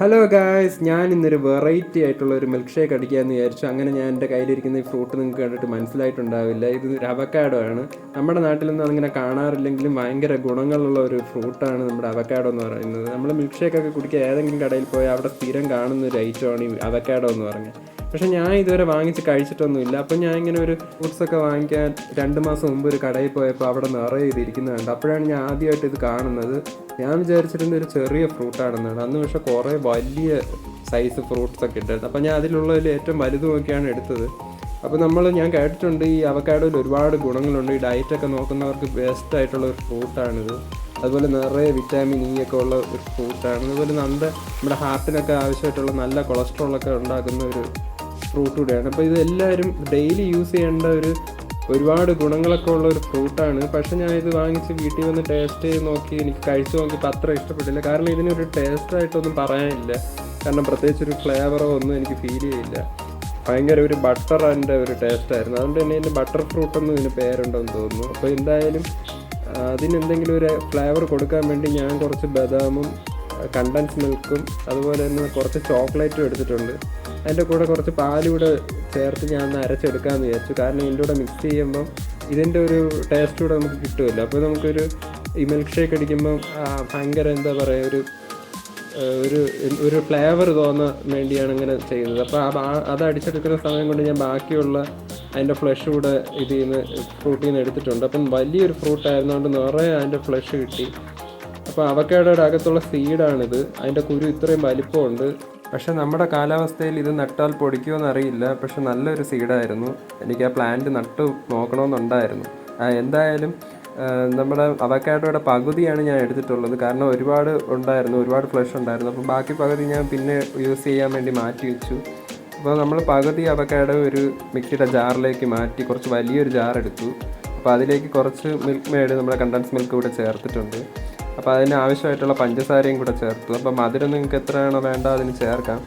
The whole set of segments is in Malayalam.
ഹലോ ഗായ്സ്, ഞാൻ ഇന്നൊരു വെറൈറ്റി ആയിട്ടുള്ള ഒരു മിൽക്ക് ഷേക്ക് അടിക്കാമെന്ന് വിചാരിച്ചു. അങ്ങനെ ഞാൻ എൻ്റെ കയ്യിലിരിക്കുന്ന ഈ ഫ്രൂട്ട് നിങ്ങൾക്ക് കണ്ടിട്ട് മനസ്സിലായിട്ടുണ്ടാവില്ല, ഇത് ഒരു അവക്കാഡോ ആണ്. നമ്മുടെ നാട്ടിലൊന്നും അതിങ്ങനെ കാണാറില്ലെങ്കിലും ഭയങ്കര ഗുണങ്ങളുള്ള ഒരു ഫ്രൂട്ടാണ് നമ്മുടെ അവക്കാഡോ എന്ന് പറയുന്നത്. നമ്മൾ മിൽക്ക് ഷേക്കൊക്കെ കുടിക്കുക ഏതെങ്കിലും കടയിൽ പോയാൽ അവിടെ സ്ഥിരം കാണുന്ന ഒരു ഐറ്റമാണ് ഈ അവക്കാഡോ എന്ന് പറഞ്ഞത്. പക്ഷേ ഞാൻ ഇതുവരെ വാങ്ങിച്ച് കഴിച്ചിട്ടൊന്നുമില്ല. അപ്പം ഞാൻ ഇങ്ങനെ ഒരു ഫ്രൂട്ട്സൊക്കെ വാങ്ങിക്കാൻ 2 മാസം മുമ്പ് ഒരു കടയിൽ പോയപ്പോൾ അവിടെ നിറയെ ഇതിരിക്കുന്നതുണ്ട്. അപ്പോഴാണ് ഞാൻ ആദ്യമായിട്ട് ഇത് കാണുന്നത്. ഞാൻ വിചാരിച്ചിരുന്ന ഒരു ചെറിയ ഫ്രൂട്ടാണെന്നാണ്. അന്ന് പക്ഷേ കുറേ വലിയ സൈസ് ഫ്രൂട്ട്സൊക്കെ ഉണ്ടായിരുന്നു. അപ്പോൾ ഞാൻ അതിലുള്ളതിൽ ഏറ്റവും വലുത് നോക്കിയാണ് എടുത്തത്. അപ്പോൾ ഞാൻ കേട്ടിട്ടുണ്ട് ഈ അവക്കാഡോയിൽ ഒരുപാട് ഗുണങ്ങളുണ്ട്. ഈ ഡയറ്റൊക്കെ നോക്കുന്നവർക്ക് ബെസ്റ്റ് ആയിട്ടുള്ള ഒരു ഫ്രൂട്ടാണിത്. അതുപോലെ നിറയെ വിറ്റാമിൻ ഇ ഒക്കെ ഉള്ള ഒരു ഫ്രൂട്ടാണ്. അതുപോലെ നമ്മുടെ ഹാർട്ടിനൊക്കെ ആവശ്യമായിട്ടുള്ള നല്ല കൊളസ്ട്രോളൊക്കെ ഉണ്ടാക്കുന്ന ഒരു ഫ്രൂട്ട് കൂടെയാണ്. അപ്പോൾ ഇതെല്ലാവരും ഡെയിലി യൂസ് ചെയ്യേണ്ട ഒരുപാട് ഗുണങ്ങളൊക്കെ ഉള്ള ഒരു ഫ്രൂട്ടാണ്. പക്ഷെ ഞാൻ ഇത് വാങ്ങിച്ച് വീട്ടിൽ വന്ന് ടേസ്റ്റ് ചെയ്ത് നോക്കി, എനിക്ക് കഴിച്ചു നോക്കിയപ്പോൾ അത്ര ഇഷ്ടപ്പെട്ടില്ല. കാരണം ഇതിനൊരു ടേസ്റ്റായിട്ടൊന്നും പറയാനില്ല. കാരണം പ്രത്യേകിച്ചൊരു ഫ്ലേവറോ ഒന്നും എനിക്ക് ഫീൽ ചെയ്യില്ല. ഭയങ്കര ഒരു ബട്ടറിൻ്റെ ഒരു ടേസ്റ്റായിരുന്നു. അതുകൊണ്ട് തന്നെ ഇതിന് ബട്ടർ ഫ്രൂട്ടൊന്നും ഇതിന് പേരുണ്ടെന്ന് തോന്നുന്നു. അപ്പോൾ എന്തായാലും അതിനെന്തെങ്കിലും ഒരു ഫ്ലേവർ കൊടുക്കാൻ വേണ്ടി ഞാൻ കുറച്ച് ബദാമും കണ്ടൻസ് മിൽക്കും അതുപോലെ തന്നെ കുറച്ച് ചോക്ലേറ്റും എടുത്തിട്ടുണ്ട്. അതിൻ്റെ കൂടെ കുറച്ച് പാലൂടെ ചേർത്ത് ഞാൻ ഒന്ന് അരച്ചെടുക്കാമെന്ന് വിചാരിച്ചു. കാരണം ഇതിൻ്റെ കൂടെ മിക്സ് ചെയ്യുമ്പം ഇതിൻ്റെ ഒരു ടേസ്റ്റ് കൂടെ നമുക്ക് കിട്ടുമല്ലോ. അപ്പോൾ നമുക്കൊരു ഈ മിൽക്ക് ഷേക്ക് അടിക്കുമ്പം ഭയങ്കര എന്താ പറയുക, ഒരു ഫ്ലേവർ തോന്നാൻ വേണ്ടിയാണ് ഇങ്ങനെ ചെയ്യുന്നത്. അപ്പോൾ അത് അടിച്ചെടുക്കുന്ന സമയം കൊണ്ട് ഞാൻ ബാക്കിയുള്ള അതിൻ്റെ ഫ്ലഷ് കൂടെ ഇതിൽ നിന്ന് ഫ്രൂട്ടിൽ നിന്ന് എടുത്തിട്ടുണ്ട്. അപ്പം വലിയൊരു ഫ്രൂട്ടായിരുന്നുകൊണ്ട് നിറയെ അതിൻ്റെ ഫ്ലഷ് കിട്ടി. അപ്പോൾ അവക്കാഡോയുടെ അകത്തുള്ള സീഡാണിത്. അതിൻ്റെ കുരു ഇത്രയും വലിപ്പമുണ്ട്. പക്ഷേ നമ്മുടെ കാലാവസ്ഥയിൽ ഇത് നട്ടാൽ പൊടിക്കുമെന്ന് അറിയില്ല. പക്ഷെ നല്ലൊരു സീഡായിരുന്നു. എനിക്ക് ആ പ്ലാന്റ് നട്ട് നോക്കണമെന്നുണ്ടായിരുന്നു. എന്തായാലും നമ്മുടെ അവക്കാഡോയുടെ പകുതിയാണ് ഞാൻ എടുത്തിട്ടുള്ളത്. കാരണം ഒരുപാട് ഫ്ലഷ് ഉണ്ടായിരുന്നു. അപ്പോൾ ബാക്കി പകുതി ഞാൻ പിന്നെ യൂസ് ചെയ്യാൻ വേണ്ടി മാറ്റി വെച്ചു. അപ്പോൾ നമ്മൾ പകുതി അവക്കാഡോ ഒരു മിക്സിയുടെ ജാറിലേക്ക് മാറ്റി കുറച്ച് വലിയൊരു ജാർ എടുത്തു. അപ്പോൾ അതിലേക്ക് കുറച്ച് മിൽക്ക് മെയ്ഡ്, നമ്മുടെ കണ്ടൻസ് മിൽക്ക് കൂടെ ചേർത്തിട്ടുണ്ട്. അപ്പോൾ അതിന് ആവശ്യമായിട്ടുള്ള പഞ്ചസാരയും കൂടെ ചേർത്തു. അപ്പോൾ മധുരം നിങ്ങൾക്ക് എത്രയാണോ വേണ്ട അതിന് ചേർക്കാം.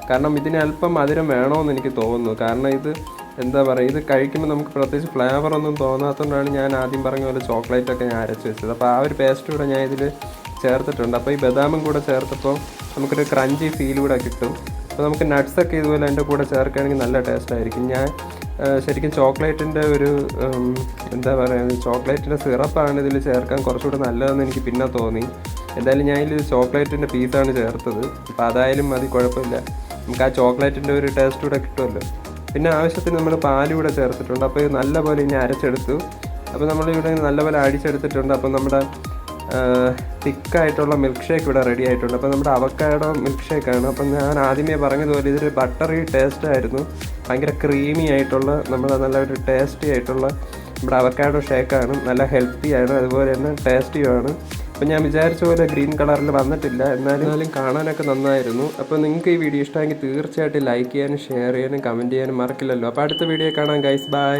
കാരണം ഇതിന് അല്പം മധുരം വേണമെന്ന് എനിക്ക് തോന്നുന്നു. കാരണം ഇത് എന്താ പറയുക, ഇത് കഴിക്കുമ്പോൾ നമുക്ക് പ്രത്യേകിച്ച് ഫ്ലേവറൊന്നും തോന്നാത്തതുകൊണ്ടാണ് ഞാൻ ആദ്യം പറഞ്ഞ പോലെ ചോക്ലേറ്റൊക്കെ ഞാൻ അരച്ച് വെച്ചത്. അപ്പോൾ ആ ഒരു പേസ്റ്റ് കൂടെ ഞാൻ ഇതിൽ ചേർത്തിട്ടുണ്ട്. അപ്പോൾ ഈ ബദാമും കൂടെ ചേർത്തപ്പോൾ നമുക്കൊരു ക്രഞ്ചി ഫീൽ കൂടെ കിട്ടും. അപ്പോൾ നമുക്ക് നട്ട്സൊക്കെ ഇതുപോലെ അതിൻ്റെ കൂടെ ചേർക്കുകയാണെങ്കിൽ നല്ല ടേസ്റ്റായിരിക്കും. ഞാൻ ശരിക്കും ചോക്ലേറ്റിൻ്റെ ചോക്ലേറ്റിൻ്റെ സിറപ്പാണ് ഇതിൽ ചേർക്കാൻ കുറച്ചുകൂടെ നല്ലതെന്ന് എനിക്ക് പിന്നെ തോന്നി. എന്തായാലും ഞാൻ ഇതിൽ ചോക്ലേറ്റിൻ്റെ പീസാണ് ചേർത്തത്. അപ്പോൾ അതായാലും മതി, കുഴപ്പമില്ല. നമുക്ക് ആ ചോക്ലേറ്റിൻ്റെ ഒരു ടേസ്റ്റ് കൂടെ കിട്ടുമല്ലോ. പിന്നെ ആവശ്യത്തിന് നമ്മൾ പാലൂടെ ചേർത്തിട്ടുണ്ട്. അപ്പോൾ ഇത് നല്ലപോലെ ഇനി അരച്ചെടുത്തു. അപ്പോൾ നമ്മളിവിടെ നല്ലപോലെ അടിച്ചെടുത്തിട്ടുണ്ട്. അപ്പോൾ നമ്മുടെ തിക്കായിട്ടുള്ള മിൽക്ക് ഷേക്ക് ഇവിടെ റെഡി ആയിട്ടുണ്ട്. അപ്പോൾ നമ്മുടെ അവക്കാഡോ മിൽക്ക് ഷേക്കാണ്. അപ്പം ഞാൻ ആദ്യമേ പറഞ്ഞതുപോലെ ഇതൊരു ബട്ടറി ടേസ്റ്റായിരുന്നു. ഭയങ്കര ക്രീമി ആയിട്ടുള്ള നല്ലൊരു ടേസ്റ്റി ആയിട്ടുള്ള നമ്മുടെ അവക്കാഡോ ഷേക്കാണ്. നല്ല ഹെൽത്തി ആണ്, അതുപോലെ തന്നെ ടേസ്റ്റിയുമാണ്. അപ്പോൾ ഞാൻ വിചാരിച്ച പോലെ ഗ്രീൻ കളറിൽ വന്നിട്ടില്ല, എന്നാലും കാണാനൊക്കെ നന്നായിരുന്നു. അപ്പോൾ നിങ്ങൾക്ക് ഈ വീഡിയോ ഇഷ്ടമെങ്കിൽ തീർച്ചയായിട്ടും ലൈക്ക് ചെയ്യാനും ഷെയർ ചെയ്യാനും കമൻറ്റ് ചെയ്യാനും മറക്കില്ലല്ലോ. അപ്പോൾ അടുത്ത വീഡിയോ കാണാം ഗൈസ്, ബൈ.